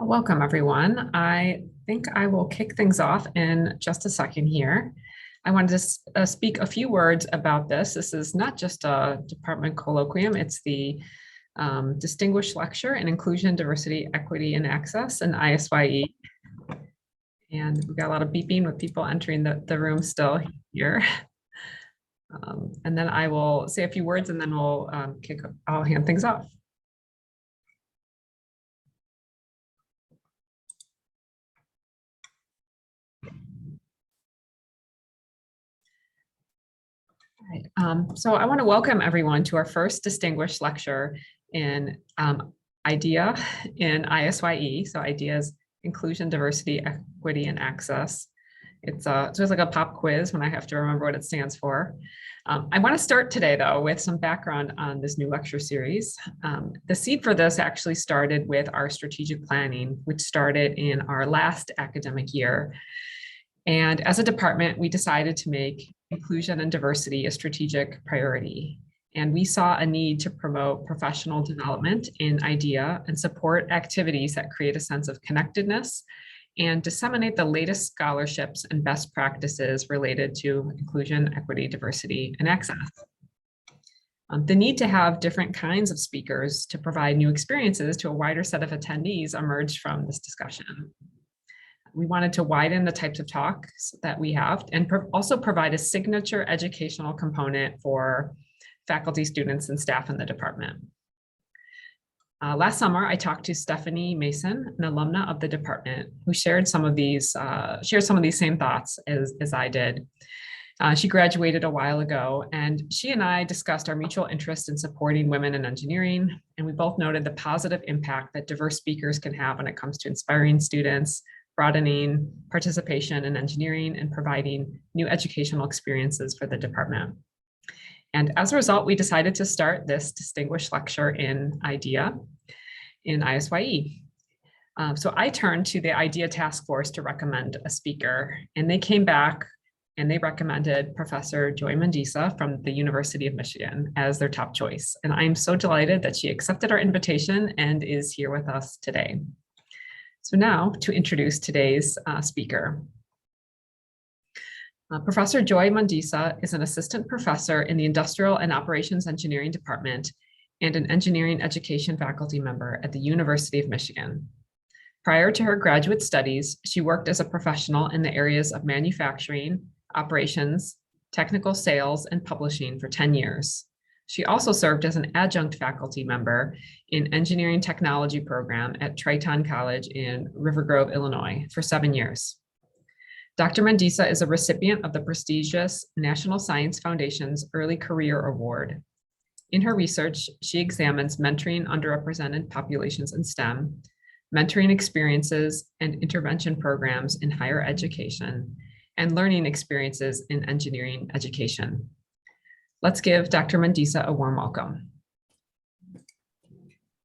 Welcome, everyone. I think I will kick things off in just a second here. I wanted to speak a few words about this. This is not just a department colloquium, it's the Distinguished Lecture in Inclusion, Diversity, Equity, and Access in ISYE. And we've got a lot of beeping with people entering the room still here. And then I will say a few words and then I'll hand things off. So I want to welcome everyone to our first distinguished lecture in IDEA in ISYE. So IDEA is Inclusion, Diversity, Equity, and Access. It's just like a pop quiz when I have to remember what it stands for. I want to start today, though, with some background on this new lecture series. The seed for this actually started with our strategic planning, which started in our last academic year. And as a department, we decided to make inclusion and diversity a strategic priority. And we saw a need to promote professional development in IDEA and support activities that create a sense of connectedness and disseminate the latest scholarships and best practices related to inclusion, equity, diversity, and access. The need to have different kinds of speakers to provide new experiences to a wider set of attendees emerged from this discussion. We wanted to widen the types of talks that we have and also provide a signature educational component for faculty, students, and staff in the department. Last summer, I talked to Stephanie Mason, an alumna of the department, who shared some of these same thoughts as I did. She graduated a while ago, and she and I discussed our mutual interest in supporting women in engineering, and we both noted the positive impact that diverse speakers can have when it comes to inspiring students, broadening participation in engineering, and providing new educational experiences for the department. And as a result, we decided to start this distinguished lecture in IDEA in ISYE. So I turned to the IDEA task force to recommend a speaker, and they came back and they recommended Professor Joi-Lynn Mondisa from the University of Michigan as their top choice. And I'm so delighted that she accepted our invitation and is here with us today. So now to introduce today's speaker. Professor Joi-Lynn Mondisa is an assistant professor in the Industrial and Operations Engineering Department and an engineering education faculty member at the University of Michigan. Prior to her graduate studies, she worked as a professional in the areas of manufacturing, operations, technical sales, and publishing for 10 years. She also served as an adjunct faculty member in engineering technology program at Triton College in River Grove, Illinois for 7 years. Dr. Mondisa is a recipient of the prestigious National Science Foundation's Early Career Award. In her research, she examines mentoring underrepresented populations in STEM, mentoring experiences and intervention programs in higher education, and learning experiences in engineering education. Let's give Dr. Mondisa a warm welcome.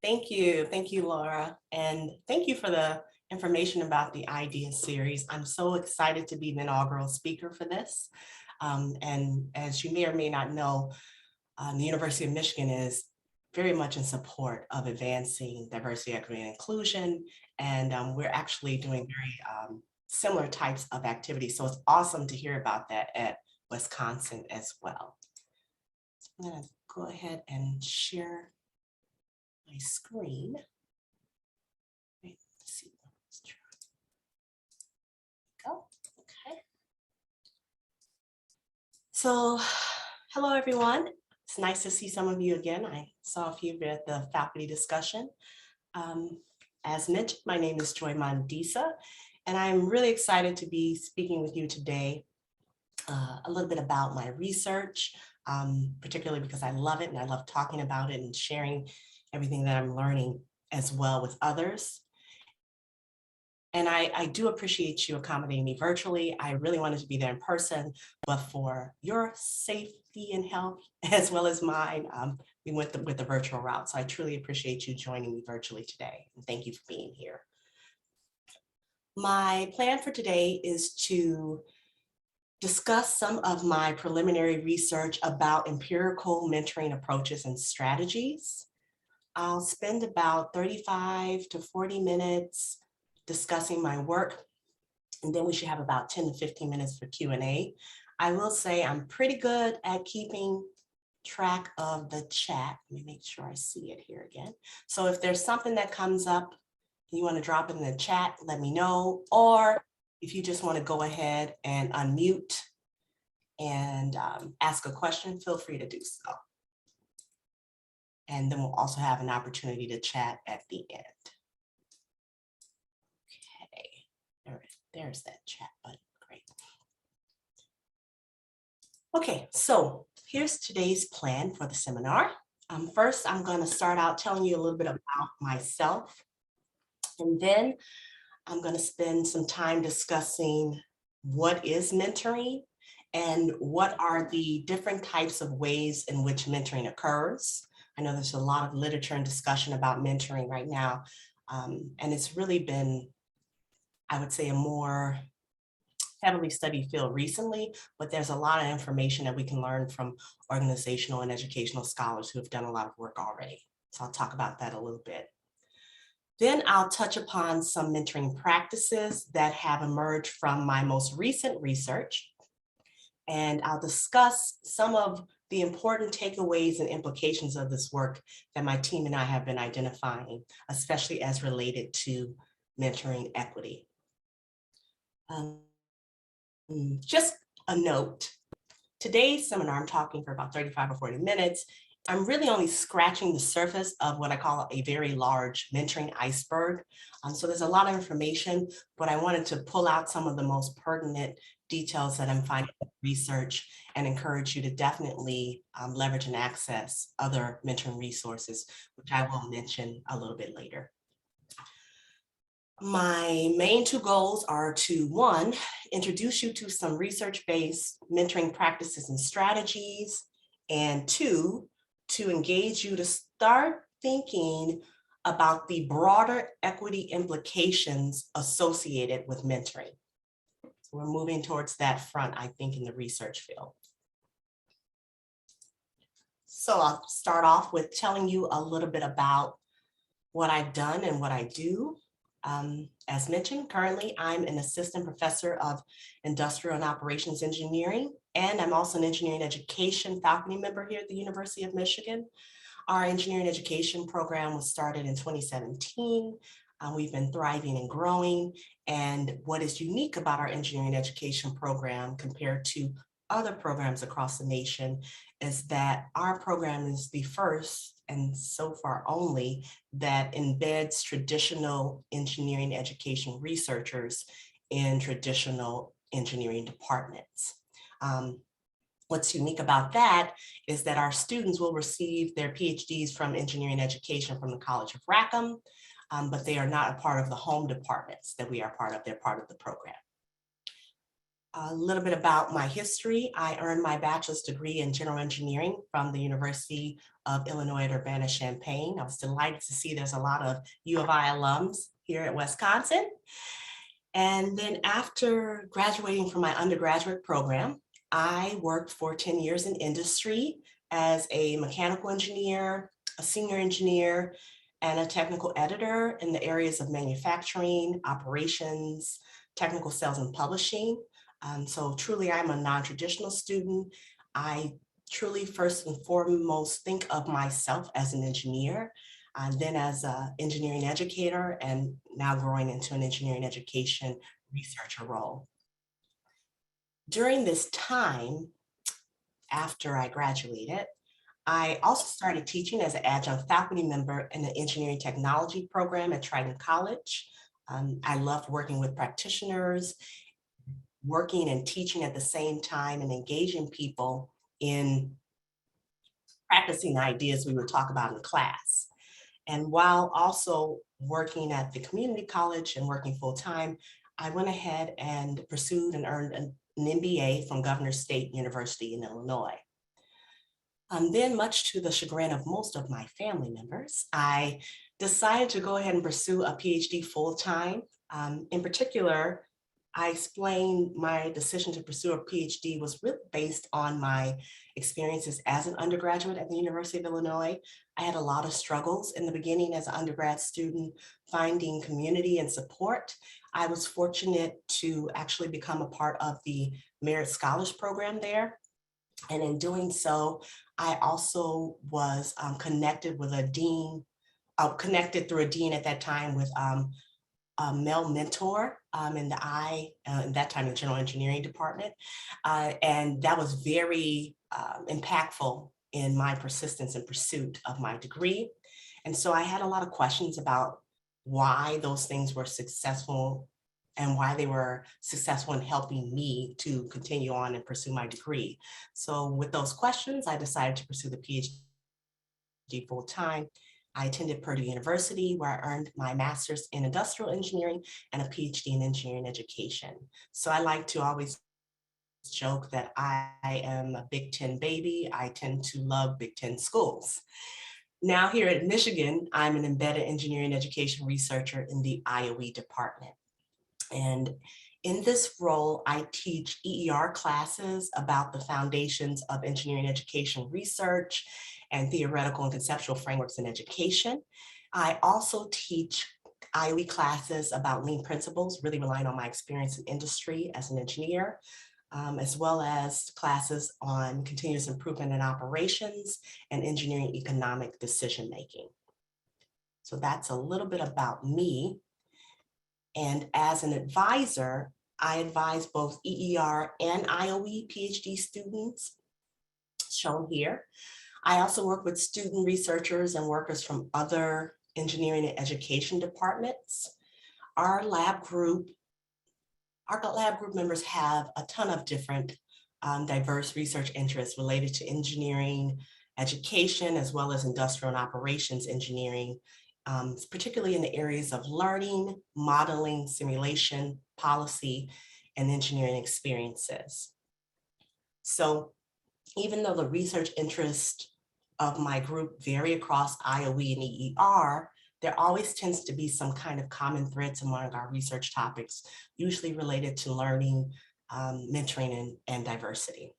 Thank you, Laura, and thank you for the information about the IDEA series. I'm so excited to be the inaugural speaker for this. And as you may or may not know, the University of Michigan is very much in support of advancing diversity, equity, and inclusion. And we're actually doing very similar types of activities. So it's awesome to hear about that at Wisconsin as well. So I'm gonna go ahead and share my screen. Let's see. Let's try. Go. Okay. So, hello everyone. It's nice to see some of you again. I saw a few at the faculty discussion. As mentioned, my name is Joi-Lynn Mondisa, and I'm really excited to be speaking with you today a little bit about my research, particularly because I love it and I love talking about it and sharing everything that I'm learning as well with others. And I do appreciate you accommodating me virtually. I really wanted to be there in person, but for your safety and health, as well as mine, we went with the virtual route. So I truly appreciate you joining me virtually today. And thank you for being here. My plan for today is to discuss some of my preliminary research about empirical mentoring approaches and strategies. I'll spend about 35 to 40 minutes discussing my work, and then we should have about 10 to 15 minutes for Q&A. I will say I'm pretty good at keeping track of the chat. Let me make sure I see it here again. So if there's something that comes up, you want to drop it in the chat, let me know. Or if you just want to go ahead and unmute and ask a question, feel free to do so. And then we'll also have an opportunity to chat at the end. Okay, there's that chat button, great. Okay, so here's today's plan for the seminar. First, I'm going to start out telling you a little bit about myself, and then I'm going to spend some time discussing what is mentoring and what are the different types of ways in which mentoring occurs. I know there's a lot of literature and discussion about mentoring right now, and it's really been, I would say, a more heavily studied field recently, but there's a lot of information that we can learn from organizational and educational scholars who have done a lot of work already. So I'll talk about that a little bit. Then I'll touch upon some mentoring practices that have emerged from my most recent research. And I'll discuss some of the important takeaways and implications of this work that my team and I have been identifying, especially as related to mentoring equity. Just a note, today's seminar, I'm talking for about 35 or 40 minutes. I'm really only scratching the surface of what I call a very large mentoring iceberg. So there's a lot of information, but I wanted to pull out some of the most pertinent details that I'm finding in research and encourage you to definitely leverage and access other mentoring resources, which I will mention a little bit later. My main two goals are to, one, introduce you to some research-based mentoring practices and strategies, and two, to engage you to start thinking about the broader equity implications associated with mentoring. So we're moving towards that front, I think, in the research field. So I'll start off with telling you a little bit about what I've done and what I do. As mentioned, currently I'm an assistant professor of industrial and operations engineering, and I'm also an engineering education faculty member here at the University of Michigan. Our engineering education program was started in 2017. We've been thriving and growing, and what is unique about our engineering education program compared to other programs across the nation is that our program is the first and so far only that embeds traditional engineering education researchers in traditional engineering departments. What's unique about that is that our students will receive their PhDs from engineering education from the College of Rackham, but they are not a part of the home departments that we are part of. They're part of the program. A little bit about my history. I earned my bachelor's degree in general engineering from the University of Illinois at Urbana-Champaign. I was delighted to see there's a lot of U of I alums here at Wisconsin. And then after graduating from my undergraduate program, I worked for 10 years in industry as a mechanical engineer, a senior engineer, and a technical editor in the areas of manufacturing, operations, technical sales, and publishing. So truly, I'm a non-traditional student. I truly, first and foremost, think of myself as an engineer, then as an engineering educator, and now growing into an engineering education researcher role. During this time, after I graduated, I also started teaching as an adjunct faculty member in the engineering technology program at Triton College. I loved working with practitioners, working and teaching at the same time, and engaging people in practicing the ideas we would talk about in class. And while also working at the community college and working full time, I went ahead and pursued and earned an MBA from Governor State University in Illinois. Then, much to the chagrin of most of my family members, I decided to go ahead and pursue a PhD full time. In particular, I explained my decision to pursue a PhD was really based on my experiences as an undergraduate at the University of Illinois. I had a lot of struggles in the beginning as an undergrad student, finding community and support. I was fortunate to actually become a part of the Merit Scholars Program there. And in doing so, I also was connected with a dean, connected through a dean at that time with a male mentor in in that time, the general engineering department. And that was very impactful in my persistence and pursuit of my degree. And so I had a lot of questions about why those things were successful and why they were successful in helping me to continue on and pursue my degree. So with those questions, I decided to pursue the PhD full time. I attended Purdue University, where I earned my master's in industrial engineering and a PhD in engineering education. So I like to always joke that I am a Big Ten baby. I tend to love Big Ten schools. Now here at Michigan, I'm an embedded engineering education researcher in the IOE department. And in this role, I teach EER classes about the foundations of engineering education research and theoretical and conceptual frameworks in education. I also teach IOE classes about lean principles, really relying on my experience in industry as an engineer, as well as classes on continuous improvement in operations and engineering economic decision-making. So that's a little bit about me. And as an advisor, I advise both EER and IOE PhD students, shown here. I also work with student researchers and workers from other engineering and education departments. Our lab group members have a ton of different diverse research interests related to engineering, education, as well as industrial and operations engineering, particularly in the areas of learning, modeling, simulation, policy, and engineering experiences. So even though the research interests of my group vary across IOE and EER, there always tends to be some kind of common threads among our research topics, usually related to learning, mentoring, and diversity.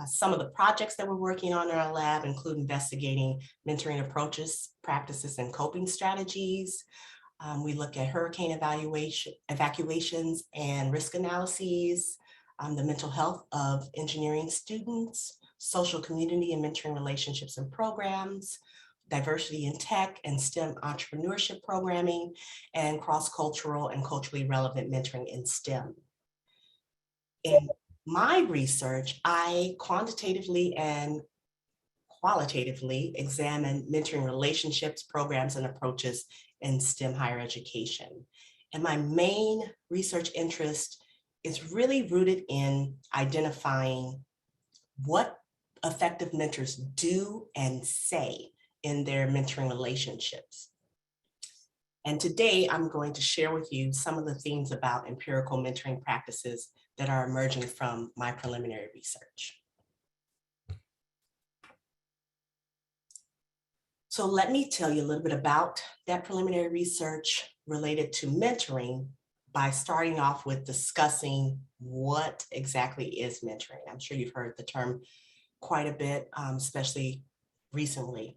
Some of the projects that we're working on in our lab include investigating mentoring approaches, practices, and coping strategies. We look at hurricane evacuations and risk analyses, the mental health of engineering students, social community and mentoring relationships and programs, diversity in tech and STEM entrepreneurship programming, and cross-cultural and culturally relevant mentoring in STEM. In my research, I quantitatively and qualitatively examine mentoring relationships, programs, and approaches in STEM higher education. And my main research interest is really rooted in identifying what effective mentors do and say in their mentoring relationships. And today I'm going to share with you some of the things about empirical mentoring practices that are emerging from my preliminary research. So let me tell you a little bit about that preliminary research related to mentoring by starting off with discussing what exactly is mentoring. I'm sure you've heard the term quite a bit, especially recently.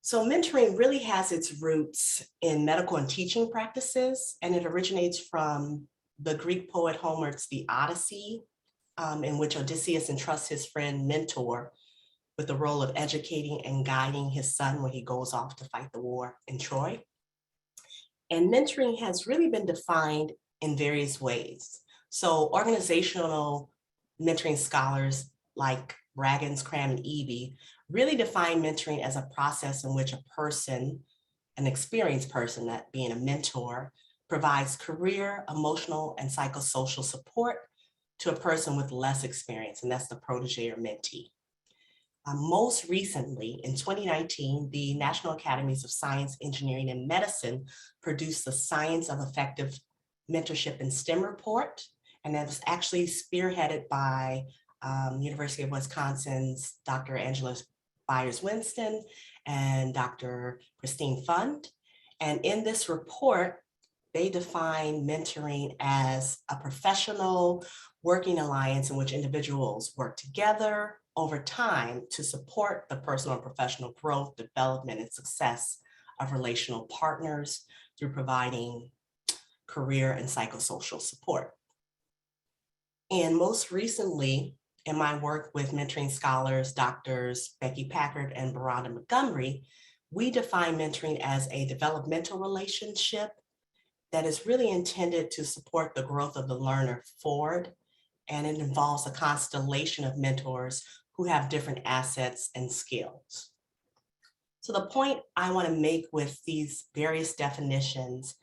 So mentoring really has its roots in medical and teaching practices, and it originates from the Greek poet Homer's The Odyssey, in which Odysseus entrusts his friend Mentor with the role of educating and guiding his son when he goes off to fight the war in Troy. And mentoring has really been defined in various ways. So organizational mentoring scholars like Raggins, Cram, and Eby really define mentoring as a process in which a person, an experienced person, that being a mentor, provides career, emotional, and psychosocial support to a person with less experience, and that's the protege or mentee. Most recently, in 2019, the National Academies of Science, Engineering, and Medicine produced the Science of Effective Mentorship in STEM report, and that was actually spearheaded by University of Wisconsin's Dr. Angela Byers-Winston and Dr. Christine Fund. And in this report, they define mentoring as a professional working alliance in which individuals work together over time to support the personal and professional growth, development, and success of relational partners through providing career and psychosocial support. And most recently, in my work with mentoring scholars, Doctors Becky Packard and Barada Montgomery, we define mentoring as a developmental relationship that is really intended to support the growth of the learner forward. And it involves a constellation of mentors who have different assets and skills. So the point I want to make with these various definitions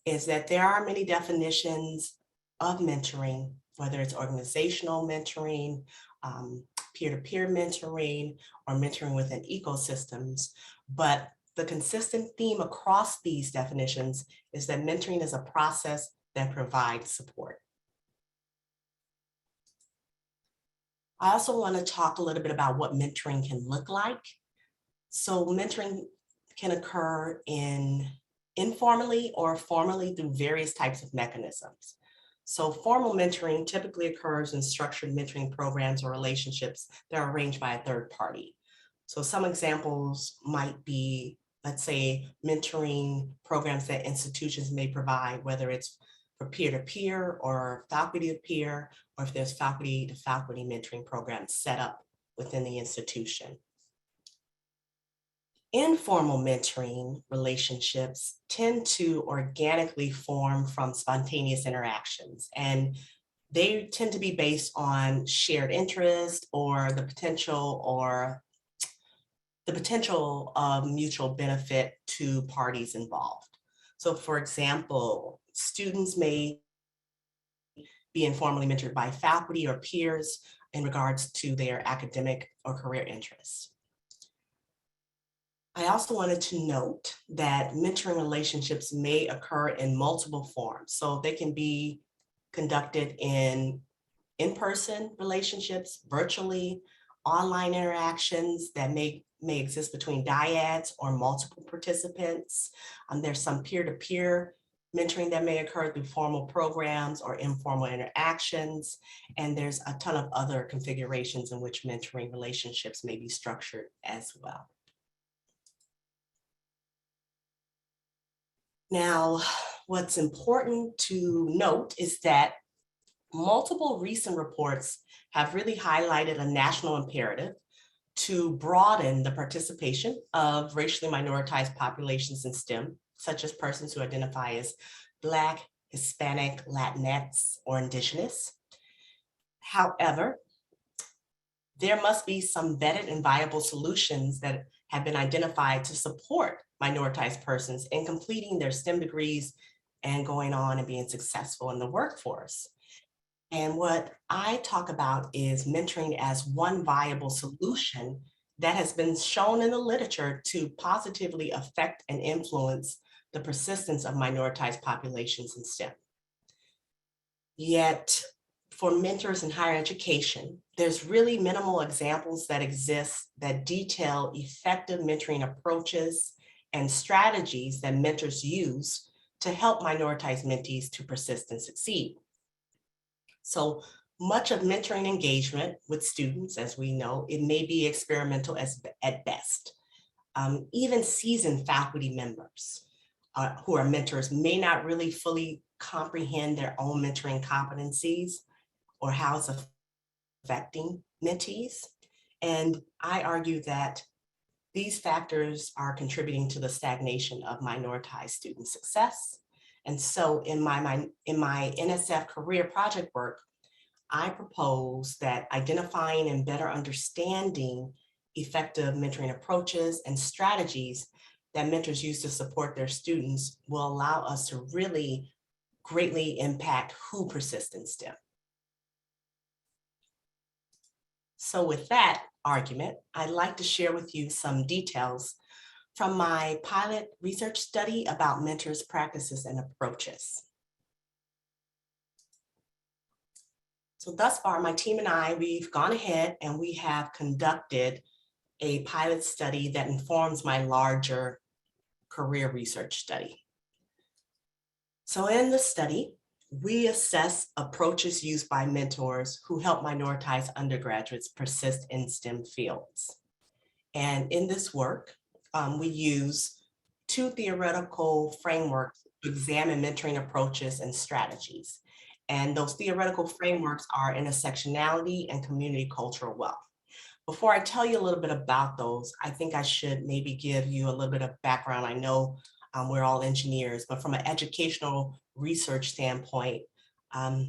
is that there are many definitions of mentoring, whether it's organizational mentoring, peer-to-peer mentoring, or mentoring within ecosystems. But the consistent theme across these definitions is that mentoring is a process that provides support. I also want to talk a little bit about what mentoring can look like. So mentoring can occur informally or formally through various types of mechanisms. So formal mentoring typically occurs in structured mentoring programs or relationships that are arranged by a third party. So some examples might be, let's say, mentoring programs that institutions may provide, whether it's for peer-to-peer or faculty-to-peer, or if there's faculty-to-faculty mentoring programs set up within the institution. Informal mentoring relationships tend to organically form from spontaneous interactions, and they tend to be based on shared interest or the potential of mutual benefit to parties involved. So for example, students may be informally mentored by faculty or peers in regards to their academic or career interests. I also wanted to note that mentoring relationships may occur in multiple forms. So they can be conducted in-person relationships, virtually, online interactions that may exist between dyads or multiple participants. There's some peer-to-peer mentoring that may occur through formal programs or informal interactions. And there's a ton of other configurations in which mentoring relationships may be structured as well. Now, what's important to note is that multiple recent reports have really highlighted a national imperative to broaden the participation of racially minoritized populations in STEM, such as persons who identify as Black, Hispanic, Latinx, or Indigenous. However, there must be some vetted and viable solutions that have been identified to support minoritized persons in completing their STEM degrees and going on and being successful in the workforce. And what I talk about is mentoring as one viable solution that has been shown in the literature to positively affect and influence the persistence of minoritized populations in STEM. Yet, for mentors in higher education, there's really minimal examples that exist that detail effective mentoring approaches and strategies that mentors use to help minoritized mentees to persist and succeed. So much of mentoring engagement with students, as we know, it may be experimental at best. Even seasoned faculty members who are mentors may not really fully comprehend their own mentoring competencies or how it's affecting mentees. And I argue that these factors are contributing to the stagnation of minoritized student success. And so in my NSF career project work, I propose that identifying and better understanding effective mentoring approaches and strategies that mentors use to support their students will allow us to really greatly impact who persists in STEM. So with that argument, I'd like to share with you some details from my pilot research study about mentors' practices and approaches. So thus far, my team and I, we've gone ahead and we have conducted a pilot study that informs my larger career research study. So in the study, we assess approaches used by mentors who help minoritized undergraduates persist in STEM fields. And in this work, we use two theoretical frameworks to examine mentoring approaches and strategies. And those theoretical frameworks are intersectionality and community cultural wealth. Before I tell you a little bit about those, I think I should maybe give you a little bit of background. I know we're all engineers, but from an educational research standpoint,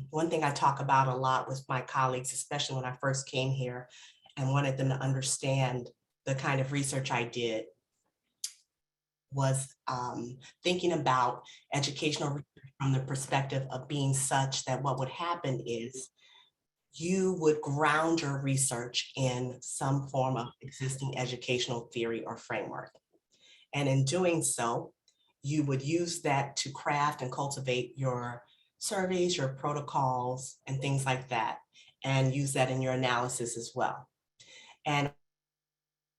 one thing I talk about a lot with my colleagues, especially when I first came here and wanted them to understand the kind of research I did, was thinking about educational research from the perspective of being such that what would happen is you would ground your research in some form of existing educational theory or framework. And in doing so, you would use that to craft and cultivate your surveys, your protocols, and things like that, and use that in your analysis as well. And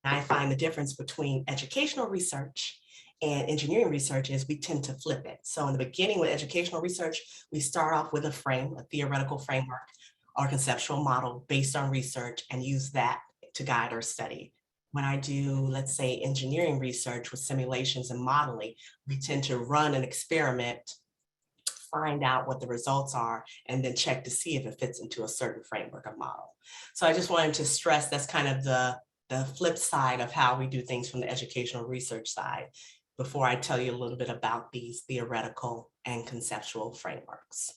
I find the difference between educational research and engineering research is we tend to flip it. So in the beginning with educational research, we start off with a frame, a theoretical framework or conceptual model based on research, and use that to guide our study. When I do, let's say, engineering research with simulations and modeling, we tend to run an experiment, find out what the results are, and then check to see if it fits into a certain framework or model. So I just wanted to stress that's kind of the flip side of how we do things from the educational research side before I tell you a little bit about these theoretical and conceptual frameworks.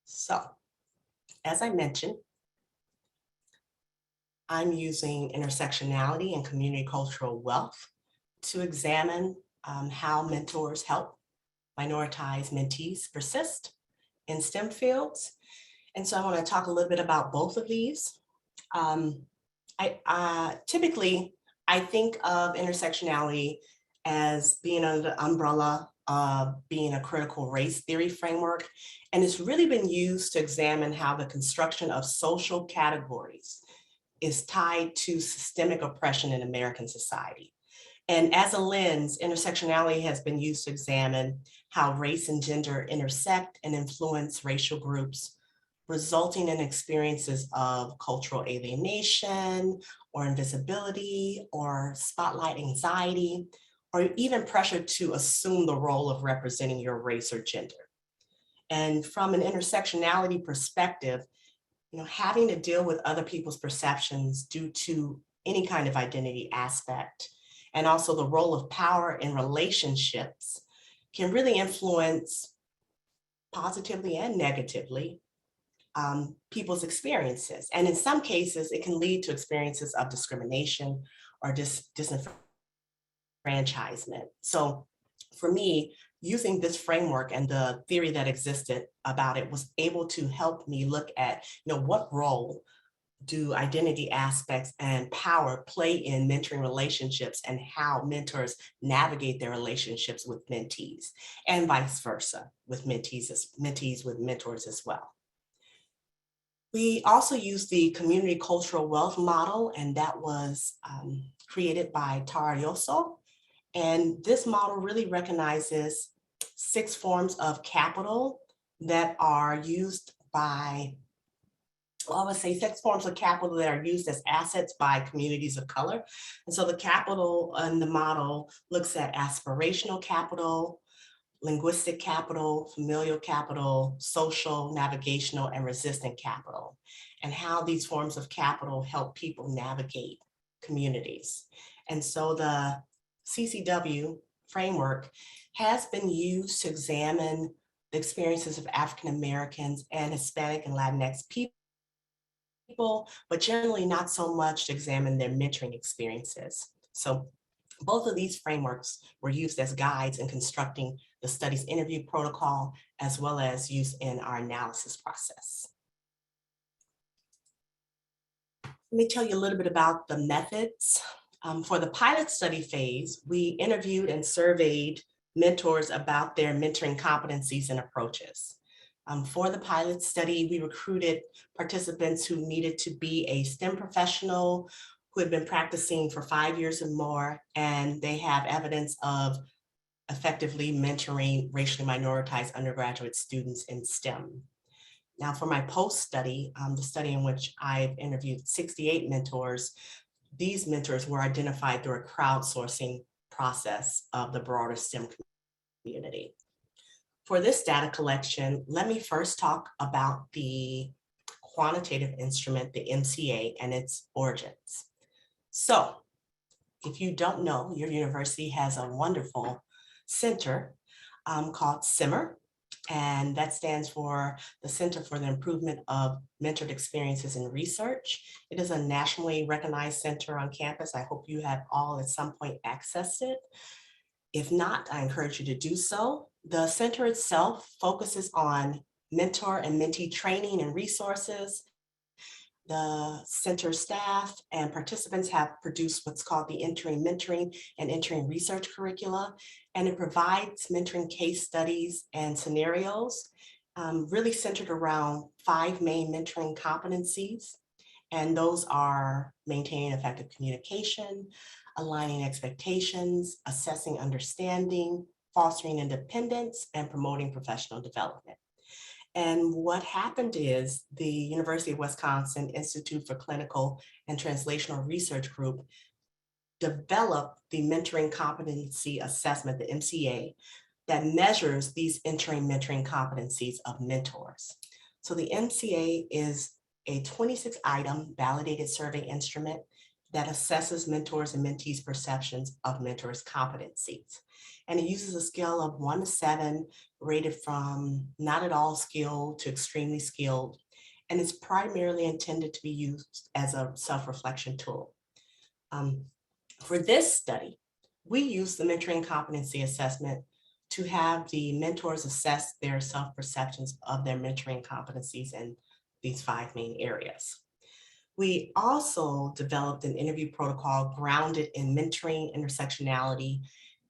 So, as I mentioned, I'm using intersectionality and community cultural wealth to examine how mentors help minoritized mentees persist in STEM fields. And so I want to talk a little bit about both of these. Typically, I think of intersectionality as being under the umbrella of being a critical race theory framework. And it's really been used to examine how the construction of social categories is tied to systemic oppression in American society. And as a lens, intersectionality has been used to examine how race and gender intersect and influence racial groups, resulting in experiences of cultural alienation or invisibility or spotlight anxiety, or even pressure to assume the role of representing your race or gender. And from an intersectionality perspective, having to deal with other people's perceptions due to any kind of identity aspect, and also the role of power in relationships, can really influence positively and negatively people's experiences. And in some cases, it can lead to experiences of discrimination or disenfranchisement. So for me, using this framework and the theory that existed about it was able to help me look at, what role do identity aspects and power play in mentoring relationships, and how mentors navigate their relationships with mentees, and vice versa with mentees with mentors as well. We also use the community cultural wealth model, and that was created by Tara Yoso. And this model really recognizes 6 forms of capital that are used by, I would say 6 forms of capital that are used as assets by communities of color. And so the capital in the model looks at aspirational capital, linguistic capital, familial capital, social, navigational, and resistant capital, and how these forms of capital help people navigate communities. And so the CCW framework has been used to examine the experiences of African Americans and Hispanic and Latinx people, but generally not so much to examine their mentoring experiences. So both of these frameworks were used as guides in constructing the study's interview protocol, as well as used in our analysis process. Let me tell you a little bit about the methods. For the pilot study phase, we interviewed and surveyed mentors about their mentoring competencies and approaches. For the pilot study, we recruited participants who needed to be a STEM professional who had been practicing for 5 years or more, and they have evidence of effectively mentoring racially minoritized undergraduate students in STEM. Now for my post-study, the study in which I've interviewed 68 mentors, these mentors were identified through a crowdsourcing process of the broader STEM community. For this data collection, let me first talk about the quantitative instrument, the MCA, and its origins. So if you don't know, your university has a wonderful center called CIMMER, and that stands for the Center for the Improvement of Mentored Experiences in Research. It is a nationally recognized center on campus. I hope you have all at some point accessed it. If not, I encourage you to do so. The center itself focuses on mentor and mentee training and resources. The center staff and participants have produced what's called the Entering Mentoring and Entering Research curricula, and it provides mentoring case studies and scenarios really centered around 5 main mentoring competencies. And those are maintaining effective communication, aligning expectations, assessing understanding, fostering independence, and promoting professional development. And what happened is the University of Wisconsin Institute for Clinical and Translational Research Group developed the Mentoring Competency Assessment, the MCA, that measures these entering mentoring competencies of mentors. So the MCA is a 26-item validated survey instrument that assesses mentors and mentees' perceptions of mentors' competencies. And it uses a scale of 1 to 7, rated from not at all skilled to extremely skilled. And it's primarily intended to be used as a self-reflection tool. For this study, we use the mentoring competency assessment to have the mentors assess their self-perceptions of their mentoring competencies in these 5 main areas. We also developed an interview protocol grounded in mentoring, intersectionality,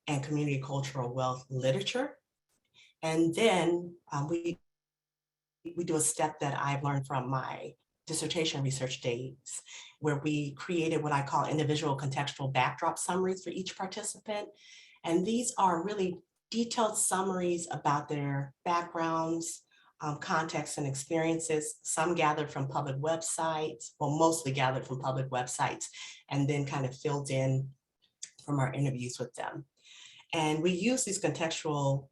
and community cultural wealth literature. And then we do a step that I've learned from my dissertation research days, where we created what I call individual contextual backdrop summaries for each participant. And these are really detailed summaries about their backgrounds, contexts and experiences, some gathered from public websites, well, mostly gathered from public websites, and then kind of filled in from our interviews with them. And we use these contextual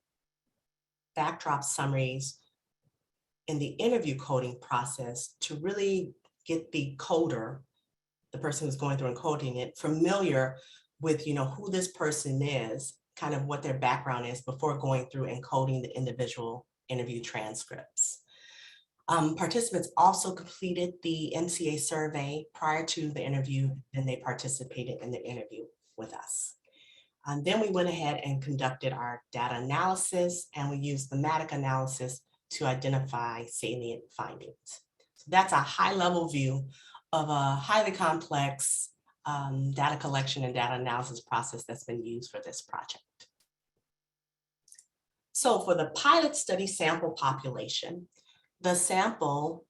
backdrop summaries in the interview coding process to really get the coder, the person who's going through and coding it, familiar with who this person is, kind of what their background is before going through and coding the individual interview transcripts. Participants also completed the MCA survey prior to the interview, and they participated in the interview with us. And then we went ahead and conducted our data analysis, and we used thematic analysis to identify salient findings. So that's a high-level view of a highly complex data collection and data analysis process that's been used for this project. So for the pilot study sample population, the sample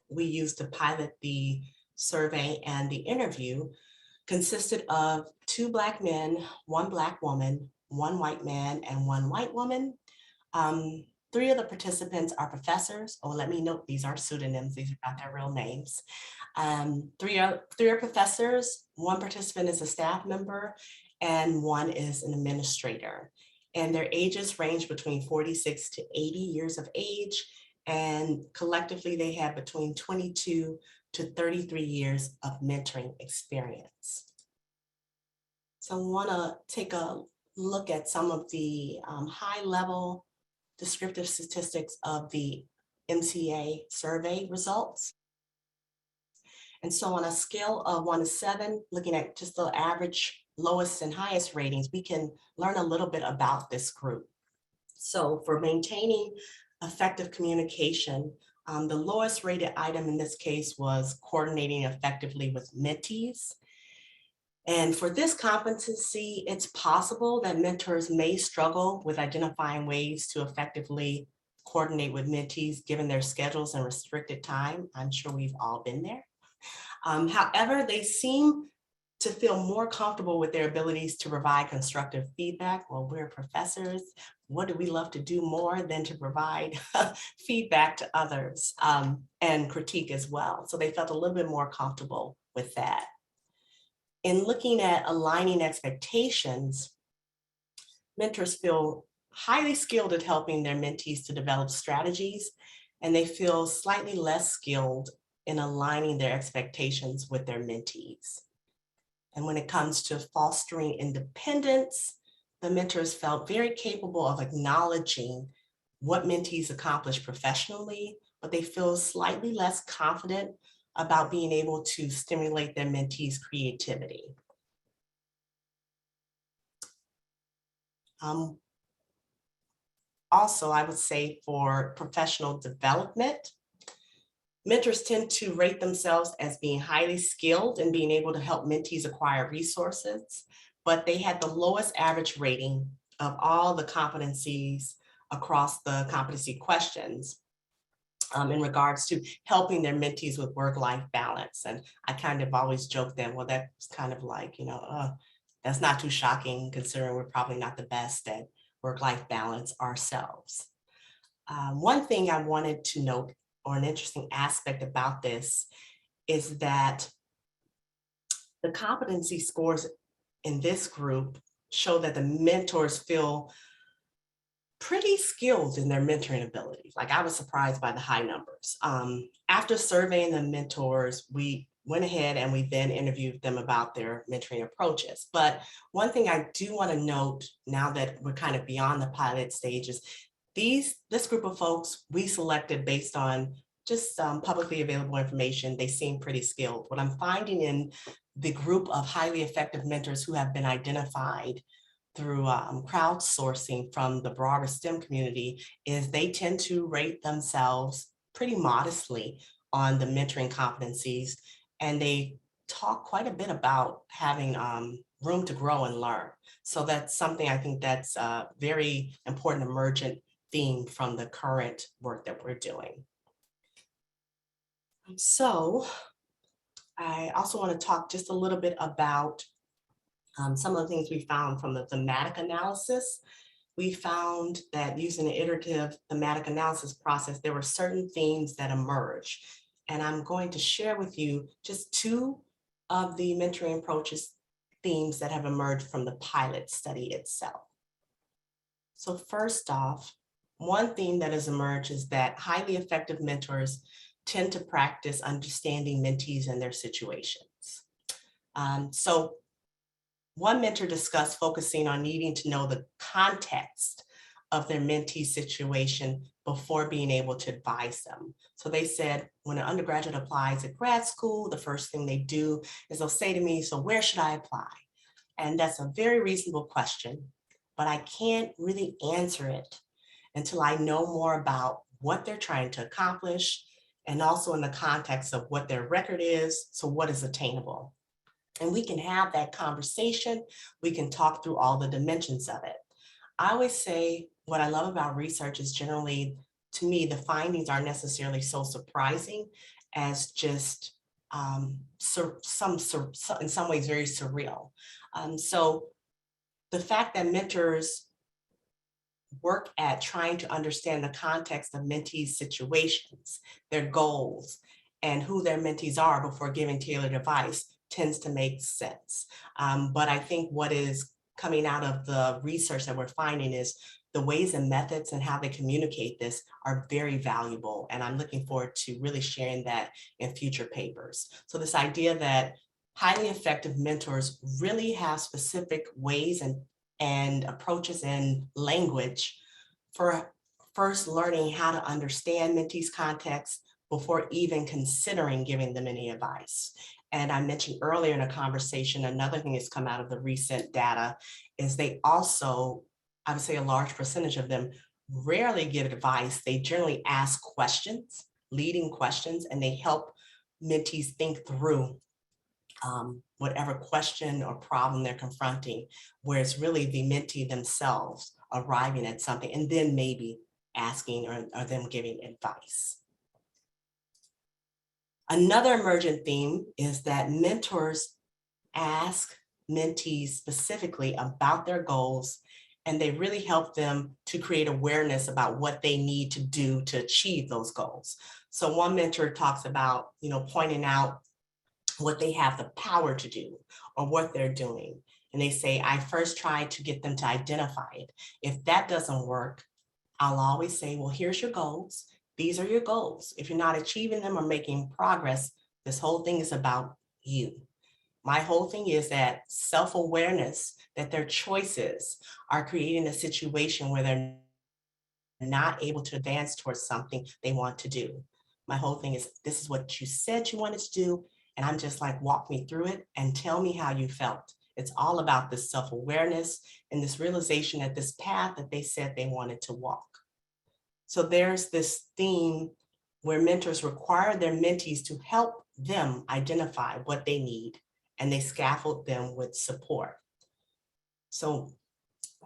we used to pilot the survey and the interview consisted of 2 Black men, 1 Black woman, 1 white man, and 1 white woman. 3 of the participants are professors. Oh, let me note, these are pseudonyms. These are not their real names. 3 are professors. 1 participant is a staff member, and 1 is an administrator. And their ages range between 46 to 80 years of age. And collectively, they have between 22 to 33 years of mentoring experience. So I want to take a look at some of the high-level descriptive statistics of the MCA survey results. And so on a scale of 1 to 7, looking at just the average lowest and highest ratings, we can learn a little bit about this group. So for maintaining effective communication, the lowest rated item in this case was coordinating effectively with mentees. And for this competency, it's possible that mentors may struggle with identifying ways to effectively coordinate with mentees given their schedules and restricted time. I'm sure we've all been there. However, they seem to feel more comfortable with their abilities to provide constructive feedback. Well, we're professors. What do we love to do more than to provide feedback to others and critique as well? So they felt a little bit more comfortable with that. In looking at aligning expectations, mentors feel highly skilled at helping their mentees to develop strategies, and they feel slightly less skilled in aligning their expectations with their mentees. And when it comes to fostering independence, the mentors felt very capable of acknowledging what mentees accomplish professionally, but they feel slightly less confident about being able to stimulate their mentees' creativity. Also, I would say for professional development, mentors tend to rate themselves as being highly skilled and being able to help mentees acquire resources, but they had the lowest average rating of all the competencies across the competency questions in regards to helping their mentees with work-life balance. And I kind of always joke that, well, that's kind of like, that's not too shocking considering we're probably not the best at work-life balance ourselves. One thing I wanted to note, or an interesting aspect about this, is that the competency scores in this group show that the mentors feel pretty skilled in their mentoring abilities. Like, I was surprised by the high numbers. After surveying the mentors, we went ahead and we then interviewed them about their mentoring approaches. But one thing I do want to note now that we're kind of beyond the pilot stages, this group of folks we selected based on just publicly available information. They seem pretty skilled. What I'm finding in the group of highly effective mentors who have been identified through crowdsourcing from the broader STEM community is they tend to rate themselves pretty modestly on the mentoring competencies, and they talk quite a bit about having room to grow and learn. So that's something I think that's a very important emergent theme from the current work that we're doing. So I also want to talk just a little bit about some of the things we found from the thematic analysis. We found that using the iterative thematic analysis process, there were certain themes that emerged. And I'm going to share with you just two of the mentoring approaches themes that have emerged from the pilot study itself. So first off, one theme that has emerged is that highly effective mentors tend to practice understanding mentees and their situations. So one mentor discussed focusing on needing to know the context of their mentee situation before being able to advise them. So they said, when an undergraduate applies at grad school, the first thing they do is they'll say to me, so where should I apply? And that's a very reasonable question, but I can't really answer it until I know more about what they're trying to accomplish, and also in the context of what their record is, so what is attainable. And we can have that conversation. We can talk through all the dimensions of it. I always say what I love about research is generally, to me, the findings aren't necessarily so surprising as just in some ways very surreal. So the fact that mentors work at trying to understand the context of mentees' situations, their goals, and who their mentees are before giving tailored advice tends to make sense. But I think what is coming out of the research that we're finding is the ways and methods and how they communicate this are very valuable. And I'm looking forward to really sharing that in future papers. So this idea that highly effective mentors really have specific ways and approaches and language for first learning how to understand mentees' context before even considering giving them any advice. And I mentioned earlier in a conversation, another thing that's come out of the recent data is they also, I would say a large percentage of them rarely give advice. They generally ask questions, leading questions, and they help mentees think through whatever question or problem they're confronting, where it's really the mentee themselves arriving at something and then maybe asking or them giving advice. Another emergent theme is that mentors ask mentees specifically about their goals, and they really help them to create awareness about what they need to do to achieve those goals. So one mentor talks about, pointing out what they have the power to do or what they're doing. And they say, I first try to get them to identify it. If that doesn't work, I'll always say, well, here's your goals. These are your goals. If you're not achieving them or making progress, this whole thing is about you. My whole thing is that self-awareness, that their choices are creating a situation where they're not able to advance towards something they want to do. My whole thing is, this is what you said you wanted to do. And I'm just like, walk me through it and tell me how you felt. It's all about this self-awareness and this realization that this path that they said they wanted to walk. So there's this theme where mentors require their mentees to help them identify what they need, and they scaffold them with support. So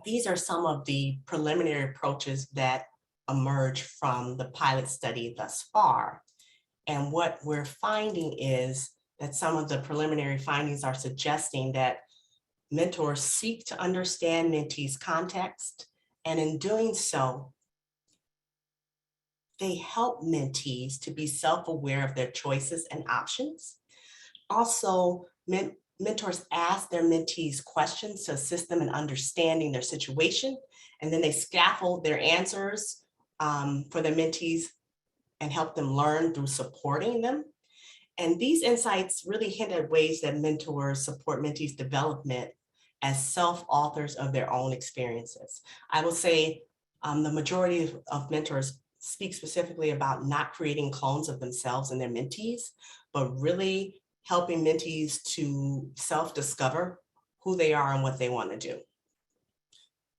these are some of the preliminary approaches that emerge from the pilot study thus far. And what we're finding is that some of the preliminary findings are suggesting that mentors seek to understand mentees' context, and in doing so, they help mentees to be self-aware of their choices and options. Also, mentors ask their mentees questions to assist them in understanding their situation, and then they scaffold their answers for their mentees and help them learn through supporting them. And these insights really hint at ways that mentors support mentees' development as self-authors of their own experiences. I will say the majority of mentors speak specifically about not creating clones of themselves and their mentees, but really helping mentees to self-discover who they are and what they want to do.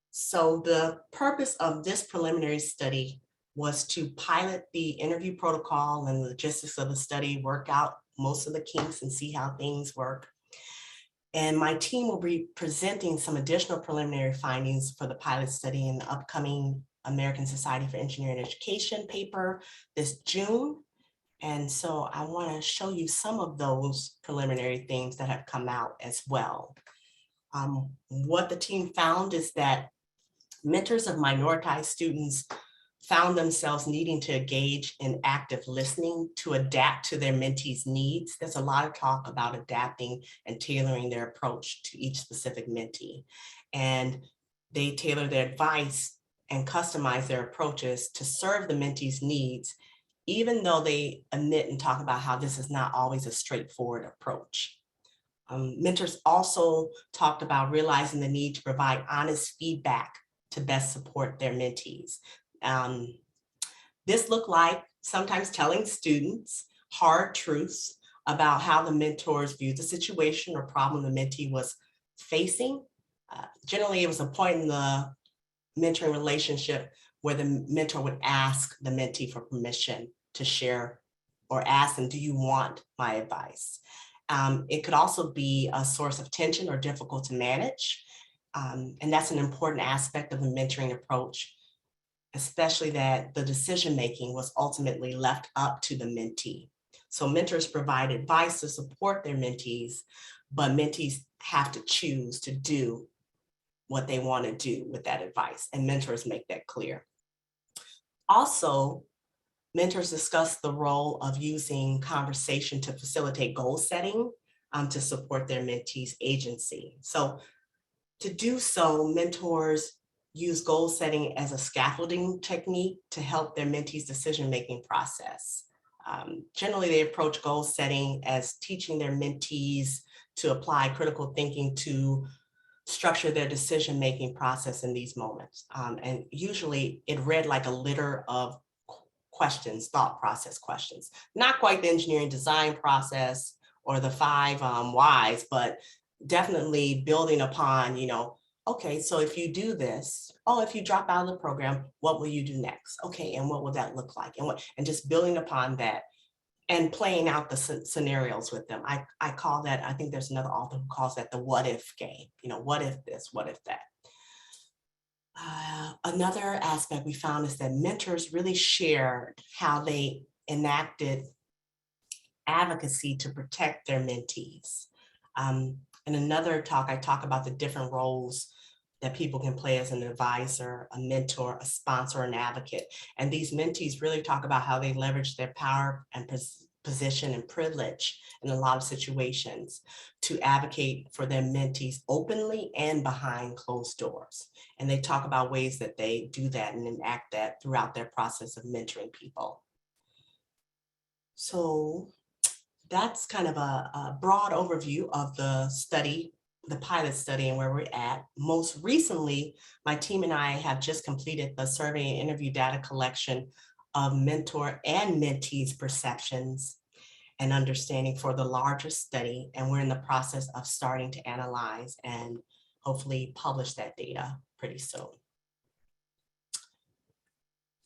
So the purpose of this preliminary study was to pilot the interview protocol and logistics of the study, work out most of the kinks and see how things work. And my team will be presenting some additional preliminary findings for the pilot study in the upcoming American Society for Engineering Education paper this June. And so I want to show you some of those preliminary things that have come out as well. What the team found is that mentors of minoritized students found themselves needing to engage in active listening to adapt to their mentees' needs. There's a lot of talk about adapting and tailoring their approach to each specific mentee. And they tailor their advice and customize their approaches to serve the mentees' needs, even though they admit and talk about how this is not always a straightforward approach. Mentors also talked about realizing the need to provide honest feedback to best support their mentees. This looked like sometimes telling students hard truths about how the mentors viewed the situation or problem the mentee was facing. Generally, it was a point in the mentoring relationship where the mentor would ask the mentee for permission to share, or ask them, do you want my advice? It could also be a source of tension or difficult to manage. And that's an important aspect of the mentoring approach, especially that the decision-making was ultimately left up to the mentee. So mentors provide advice to support their mentees, but mentees have to choose to do what they want to do with that advice, and mentors make that clear. Also, mentors discuss the role of using conversation to facilitate goal setting to support their mentees' agency. So to do so, mentors use goal setting as a scaffolding technique to help their mentees' decision-making process. Generally, they approach goal setting as teaching their mentees to apply critical thinking to structure their decision-making process in these moments. And usually it read like a litter of questions, thought process questions. Not quite the engineering design process or the 5 whys, but definitely building upon, okay, so if you do this, if you drop out of the program, what will you do next? Okay, and what will that look like? And just building upon that and playing out the scenarios with them. I call that, I think there's another author who calls that the what if game. What if this, what if that? Another aspect we found is that mentors really shared how they enacted advocacy to protect their mentees. In another talk, I talk about the different roles that people can play as an advisor, a mentor, a sponsor, an advocate. And these mentees really talk about how they leverage their power and position and privilege in a lot of situations to advocate for their mentees openly and behind closed doors. And they talk about ways that they do that and enact that throughout their process of mentoring people. So that's kind of a broad overview of the study, the pilot study, and where we're at. Most recently, my team and I have just completed the survey and interview data collection of mentor and mentees' perceptions and understanding for the larger study. And we're in the process of starting to analyze and hopefully publish that data pretty soon.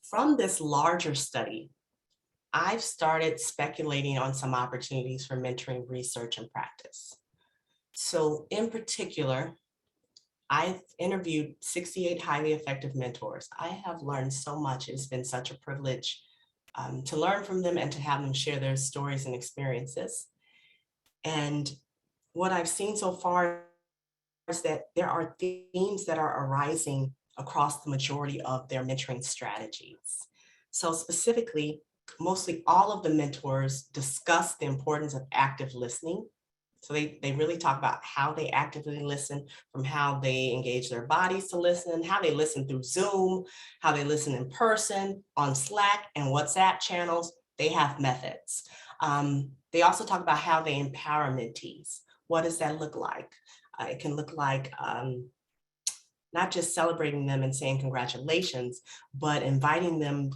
From this larger study, I've started speculating on some opportunities for mentoring research and practice. So in particular, I've interviewed 68 highly effective mentors. I have learned so much. It's been such a privilege to learn from them and to have them share their stories and experiences. And what I've seen so far is that there are themes that are arising across the majority of their mentoring strategies. So specifically, mostly all of the mentors discuss the importance of active listening. So they really talk about how they actively listen, from how they engage their bodies to listen, how they listen through Zoom, how they listen in person, on Slack and WhatsApp channels. They have methods. They also talk about how they empower mentees. What does that look like? It can look like not just celebrating them and saying congratulations, but inviting them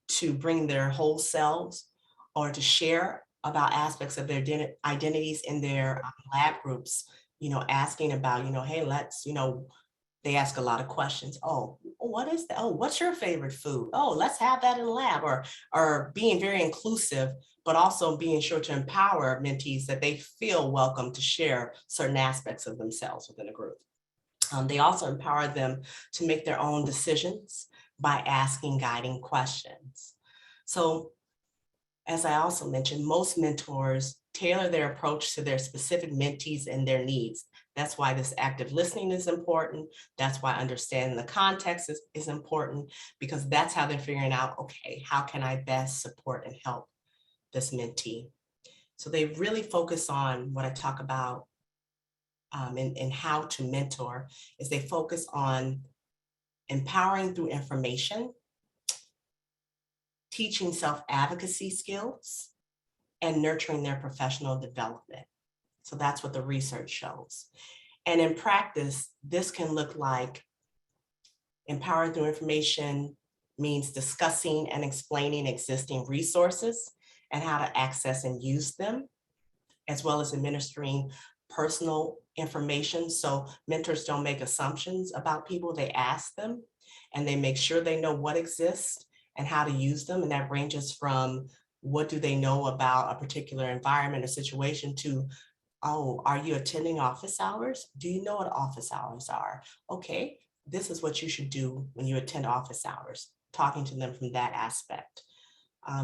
to bring their whole selves or to share about aspects of their identities in their lab groups, asking about, hey, let's, they ask a lot of questions. Oh, what is that? Oh, what's your favorite food? Oh, let's have that in the lab, or being very inclusive, but also being sure to empower mentees that they feel welcome to share certain aspects of themselves within a group. They also empower them to make their own decisions by asking guiding questions. So, as I also mentioned, most mentors tailor their approach to their specific mentees and their needs. That's why this active listening is important. That's why understanding the context is important, because that's how they're figuring out, okay, how can I best support and help this mentee? So they really focus on what I talk about and how to mentor, is they focus on empowering through information, teaching self-advocacy skills, and nurturing their professional development. So that's what the research shows. And in practice, this can look like empowering through information means discussing and explaining existing resources and how to access and use them, as well as administering personal information. So mentors don't make assumptions about people, they ask them and they make sure they know what exists and how to use them. And that ranges from what do they know about a particular environment or situation to, oh, are you attending office hours? Do you know what office hours are? Okay, this is what you should do when you attend office hours, talking to them from that aspect.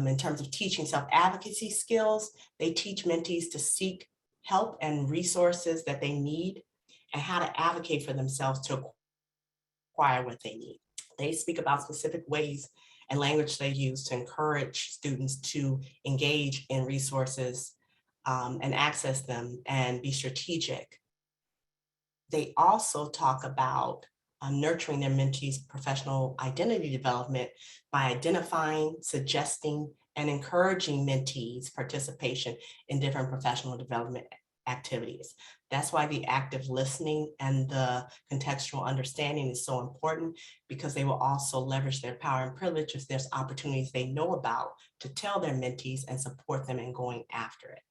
In terms of teaching self-advocacy skills, they teach mentees to seek help and resources that they need and how to advocate for themselves to acquire what they need. They speak about specific ways and language they use to encourage students to engage in resources and access them and be strategic. They also talk about nurturing their mentees' professional identity development by identifying, suggesting, and encouraging mentees' participation in different professional development activities. That's why the active listening and the contextual understanding is so important, because they will also leverage their power and privilege if there's opportunities they know about to tell their mentees and support them in going after it.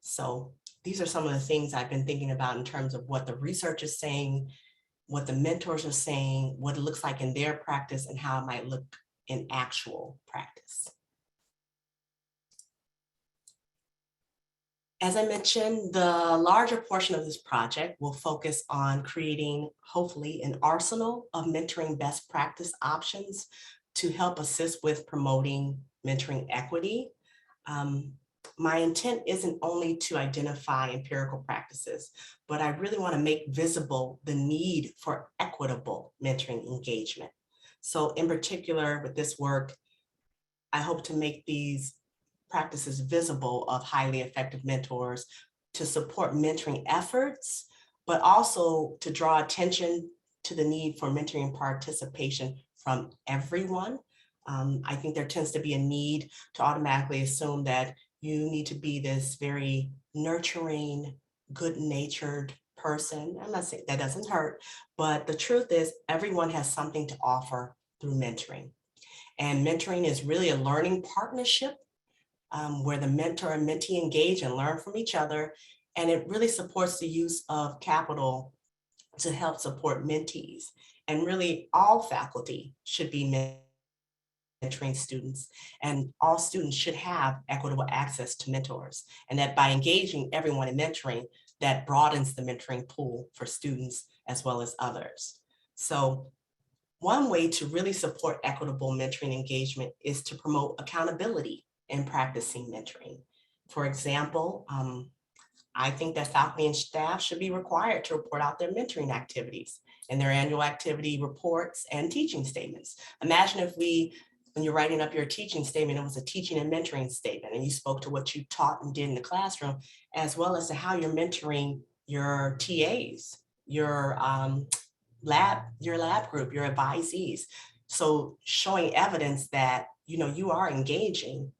So these are some of the things I've been thinking about in terms of what the research is saying, what the mentors are saying, what it looks like in their practice, and how it might look in actual practice. As I mentioned, the larger portion of this project will focus on creating, hopefully, an arsenal of mentoring best practice options to help assist with promoting mentoring equity. my intent isn't only to identify empirical practices, but I really want to make visible the need for equitable mentoring engagement. So in particular with this work, I hope to make these practices visible of highly effective mentors to support mentoring efforts, but also to draw attention to the need for mentoring participation from everyone. I think there tends to be a need to automatically assume that you need to be this very nurturing, good-natured person. I'm not saying that doesn't hurt, but the truth is everyone has something to offer through mentoring. And mentoring is really a learning partnership where the mentor and mentee engage and learn from each other. And it really supports the use of capital to help support mentees. And really all faculty should be mentoring students, and all students should have equitable access to mentors. And that by engaging everyone in mentoring, that broadens the mentoring pool for students as well as others. So one way to really support equitable mentoring engagement is to promote accountability in practicing mentoring. For example, I think that faculty and staff should be required to report out their mentoring activities in their annual activity reports and teaching statements. Imagine if when you're writing up your teaching statement, it was a teaching and mentoring statement, and you spoke to what you taught and did in the classroom, as well as to how you're mentoring your TAs, your lab group, your advisees. So showing evidence that you are engaging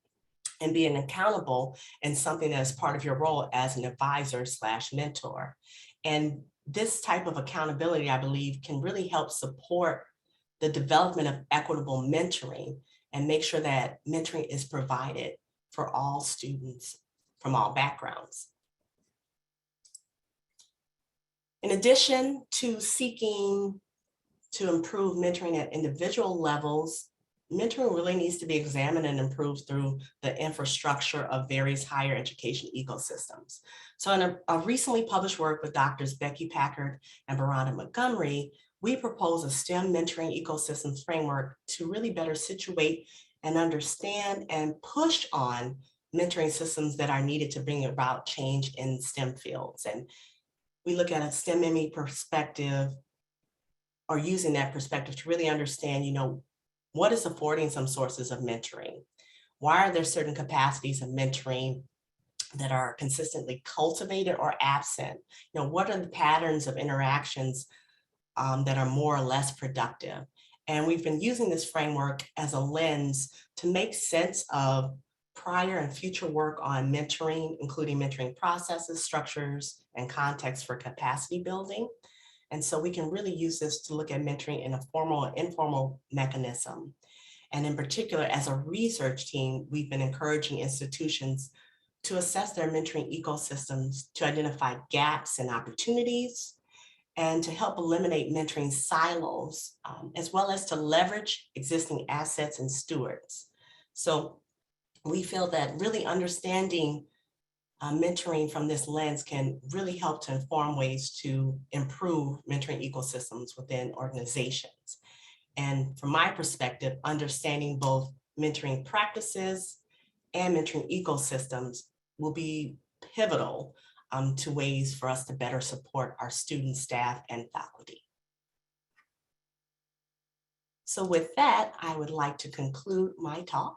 and being accountable in something that is part of your role as an advisor / mentor. And this type of accountability, I believe, can really help support the development of equitable mentoring and make sure that mentoring is provided for all students from all backgrounds. In addition to seeking to improve mentoring at individual levels, mentoring really needs to be examined and improved through the infrastructure of various higher education ecosystems. So in a recently published work with Doctors Becky Packard and Verona Montgomery, we propose a STEM mentoring ecosystems framework to really better situate and understand and push on mentoring systems that are needed to bring about change in STEM fields. And we look at a STEM ME perspective, or using that perspective to really understand, what is affording some sources of mentoring? Why are there certain capacities of mentoring that are consistently cultivated or absent? What are the patterns of interactions that are more or less productive? And we've been using this framework as a lens to make sense of prior and future work on mentoring, including mentoring processes, structures, and contexts for capacity building. And so we can really use this to look at mentoring in a formal and informal mechanism. And in particular, as a research team, we've been encouraging institutions to assess their mentoring ecosystems to identify gaps and opportunities, and to help eliminate mentoring silos, as well as to leverage existing assets and stewards. So we feel that really understanding mentoring from this lens can really help to inform ways to improve mentoring ecosystems within organizations. And from my perspective, understanding both mentoring practices and mentoring ecosystems will be pivotal to ways for us to better support our students, staff, and faculty. So with that, I would like to conclude my talk.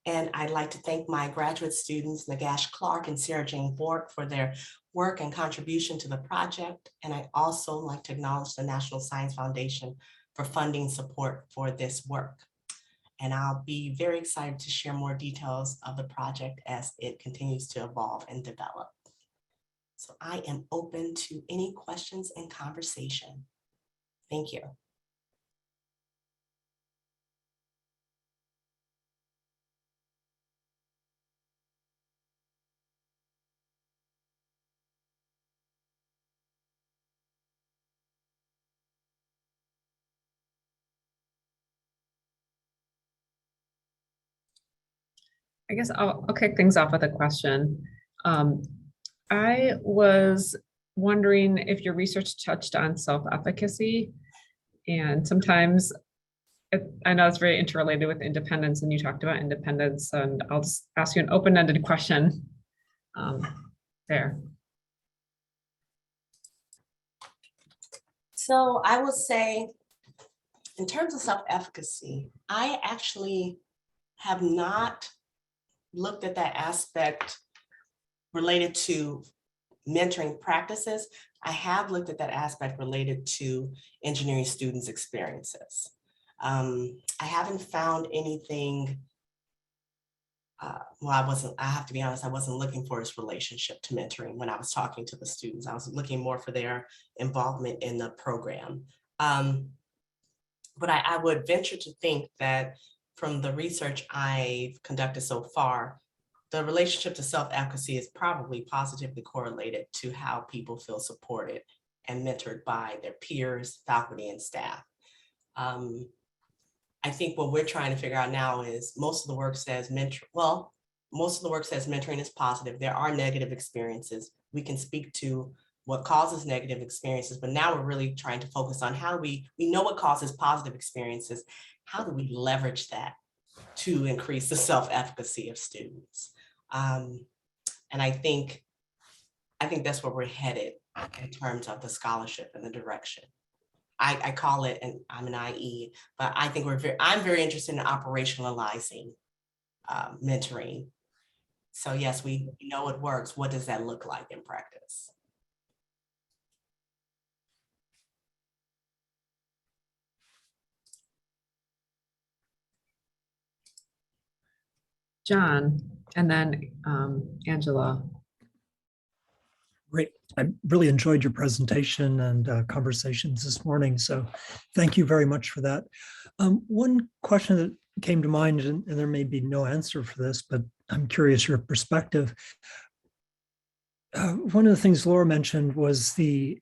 And I'd like to thank my graduate students, Nagash Clark and Sarah Jane Bork, for their work and contribution to the project. And I also like to acknowledge the National Science Foundation for funding support for this work. And I'll be very excited to share more details of the project as it continues to evolve and develop. So I am open to any questions and conversation. Thank you. I guess I'll kick things off with a question. I was wondering if your research touched on self-efficacy, and sometimes I know it's very interrelated with independence, and you talked about independence, and I'll just ask you an open-ended question there. So I would say, in terms of self-efficacy, I actually have not looked at that aspect related to mentoring practices. I have looked at that aspect related to engineering students' experiences. I haven't found anything, I have to be honest, I wasn't looking for its relationship to mentoring when I was talking to the students. I was looking more for their involvement in the program. But I would venture to think that from the research I've conducted so far, the relationship to self-efficacy is probably positively correlated to how people feel supported and mentored by their peers, faculty, and staff. I think what we're trying to figure out now is most of the work says mentoring is positive. There are negative experiences. We can speak to what causes negative experiences, but now we're really trying to focus on how we know what causes positive experiences. How do we leverage that to increase the self-efficacy of students? And I think that's where we're headed in terms of the scholarship and the direction. I call it, and I'm an IE, but I think I'm very interested in operationalizing mentoring. So yes, we know it works. What does that look like in practice? John, and then Angela. Great. I really enjoyed your presentation and conversations this morning. So thank you very much for that. One question that came to mind, and there may be no answer for this, but I'm curious your perspective. One of the things Laura mentioned was the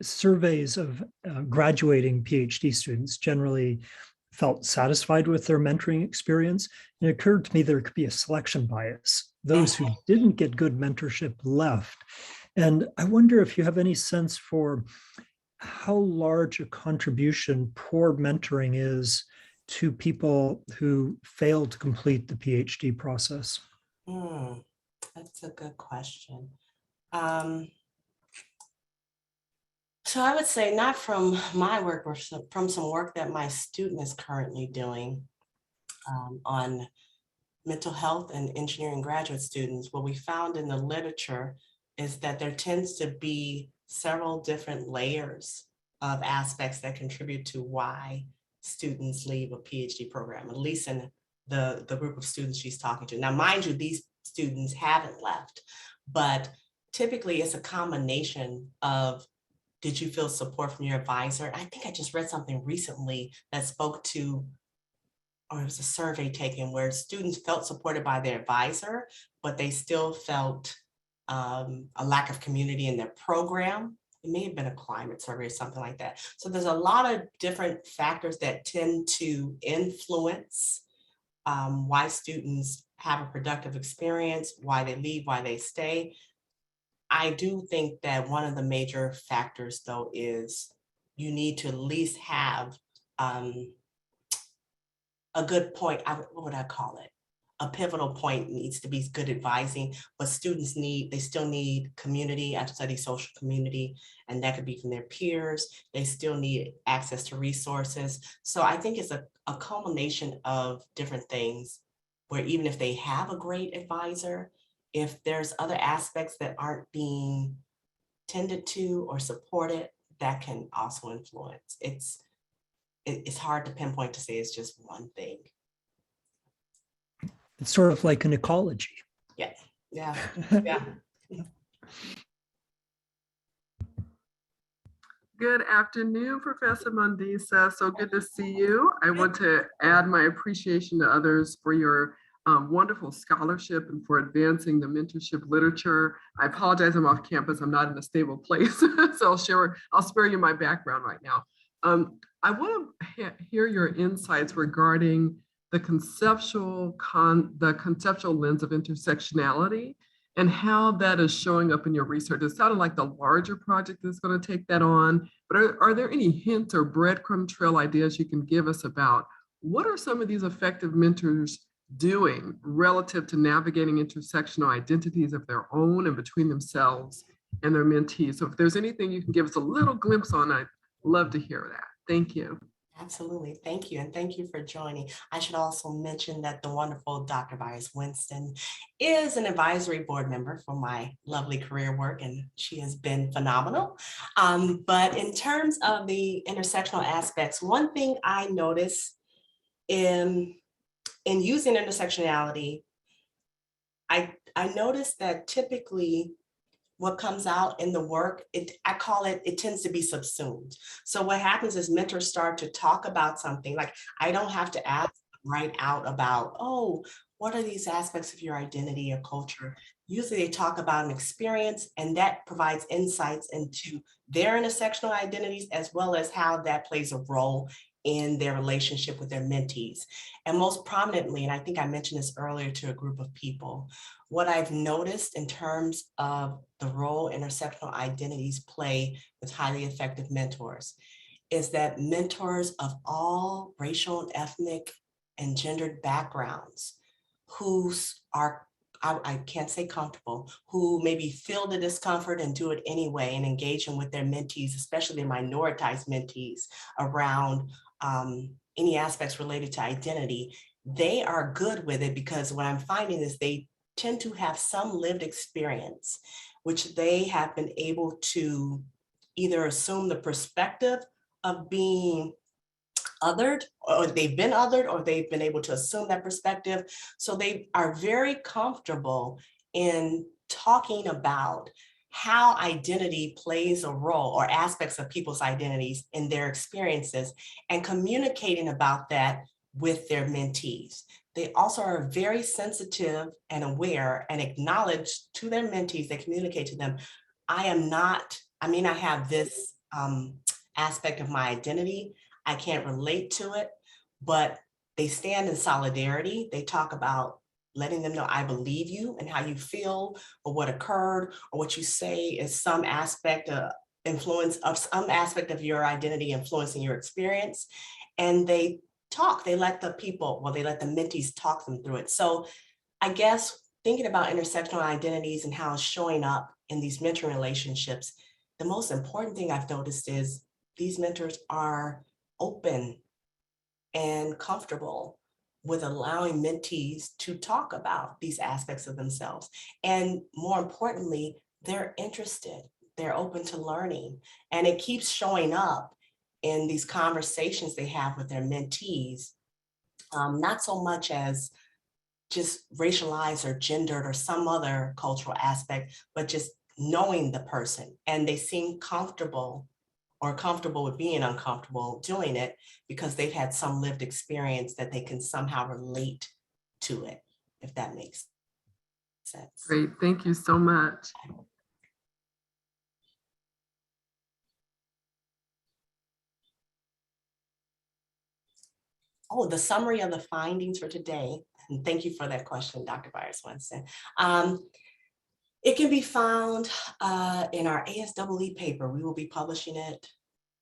surveys of graduating PhD students generally felt satisfied with their mentoring experience. And it occurred to me there could be a selection bias. Those who didn't get good mentorship left. And I wonder if you have any sense for how large a contribution poor mentoring is to people who fail to complete the PhD process. That's a good question. So I would say not from my work, or from some work that my student is currently doing on mental health and engineering graduate students. What we found in the literature is that there tends to be several different layers of aspects that contribute to why students leave a PhD program, at least in the group of students she's talking to. Now, mind you, these students haven't left, but typically it's a combination of, did you feel support from your advisor? I think I just read something recently that spoke to, or it was a survey taken where students felt supported by their advisor, but they still felt a lack of community in their program. It may have been a climate survey or something like that. So there's a lot of different factors that tend to influence why students have a productive experience, why they leave, why they stay. I do think that one of the major factors, though, is you need to at least have a good point. What would I call it? A pivotal point needs to be good advising, but students they still need community, and study social community, and that could be from their peers. They still need access to resources. So I think it's a culmination of different things where even if they have a great advisor, if there's other aspects that aren't being tended to or supported, that can also influence. It's hard to pinpoint to say it's just one thing. It's sort of like an ecology. Yeah. Good afternoon, Professor Mondisa. So good to see you. I want to add my appreciation to others for your wonderful scholarship and for advancing the mentorship literature. I apologize, I'm off campus. I'm not in a stable place. So I'll spare you my background right now. I want to hear your insights regarding the conceptual lens of intersectionality and how that is showing up in your research. It sounded like the larger project that's going to take that on, but are there any hints or breadcrumb trail ideas you can give us about what are some of these effective mentors doing relative to navigating intersectional identities of their own and between themselves and their mentees? So if there's anything you can give us a little glimpse on, I'd love to hear that. Thank you. Absolutely. Thank you. And thank you for joining. I should also mention that the wonderful Dr. Byers Winston is an advisory board member for my lovely career work, and she has been phenomenal. But in terms of the intersectional aspects, one thing I noticed in using intersectionality, I noticed that typically what comes out in the work, I call it, it tends to be subsumed. So what happens is mentors start to talk about something, like I don't have to ask right out about, oh, what are these aspects of your identity or culture? Usually they talk about an experience, and that provides insights into their intersectional identities, as well as how that plays a role in their relationship with their mentees. And most prominently, and I think I mentioned this earlier to a group of people, what I've noticed in terms of the role intersectional identities play with highly effective mentors is that mentors of all racial and ethnic and gendered backgrounds who are, I can't say comfortable, who maybe feel the discomfort and do it anyway and engaging with their mentees, especially their minoritized mentees, around any aspects related to identity, they are good with it, because what I'm finding is they tend to have some lived experience, which they have been able to either assume the perspective of being othered, or they've been othered, or they've been able to assume that perspective. So they are very comfortable in talking about how identity plays a role, or aspects of people's identities in their experiences, and communicating about that with their mentees. They also are very sensitive and aware and acknowledge to their mentees, they communicate to them, I have this aspect of my identity, I can't relate to it, but they stand in solidarity. They talk about letting them know, I believe you and how you feel, or what occurred, or what you say is some aspect of influence of some aspect of your identity influencing your experience. And they talk, they let the mentees talk them through it. So I guess thinking about intersectional identities and how it's showing up in these mentoring relationships, the most important thing I've noticed is these mentors are open and comfortable with allowing mentees to talk about these aspects of themselves. And more importantly, they're interested, they're open to learning. And it keeps showing up in these conversations they have with their mentees, not so much as just racialized or gendered or some other cultural aspect, but just knowing the person. And they seem comfortable with being uncomfortable doing it, because they've had some lived experience that they can somehow relate to it, if that makes sense. Great, thank you so much. Oh, the summary of the findings for today, and thank you for that question, Dr. Byers Winston. It can be found in our ASEE paper. We will be publishing it,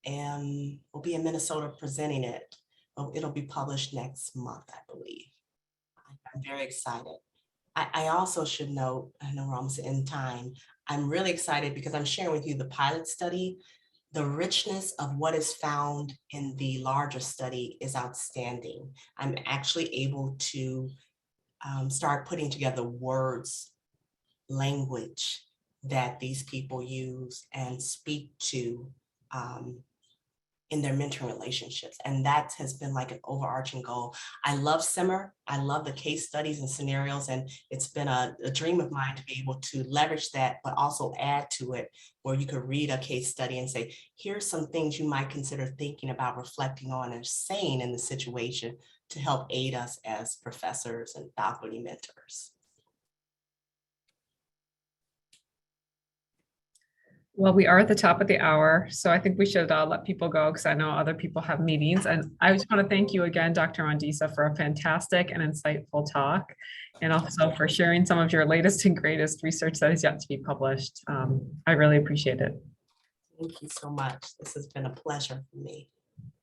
and we'll be in Minnesota presenting it. It'll be published next month, I believe. I'm very excited. I also should note, I know we're almost in time, I'm really excited because I'm sharing with you the pilot study. The richness of what is found in the larger study is outstanding. I'm actually able to start putting together words, language that these people use and speak to in their mentoring relationships. And that has been like an overarching goal. I love SIMMER. I love the case studies and scenarios. And it's been a dream of mine to be able to leverage that, but also add to it where you could read a case study and say, here's some things you might consider thinking about, reflecting on, and saying in the situation to help aid us as professors and faculty mentors. Well, we are at the top of the hour, so I think we should let people go because I know other people have meetings. And I just want to thank you again, Dr. Mondisa, for a fantastic and insightful talk, and also for sharing some of your latest and greatest research that is yet to be published. I really appreciate it. Thank you so much. This has been a pleasure for me.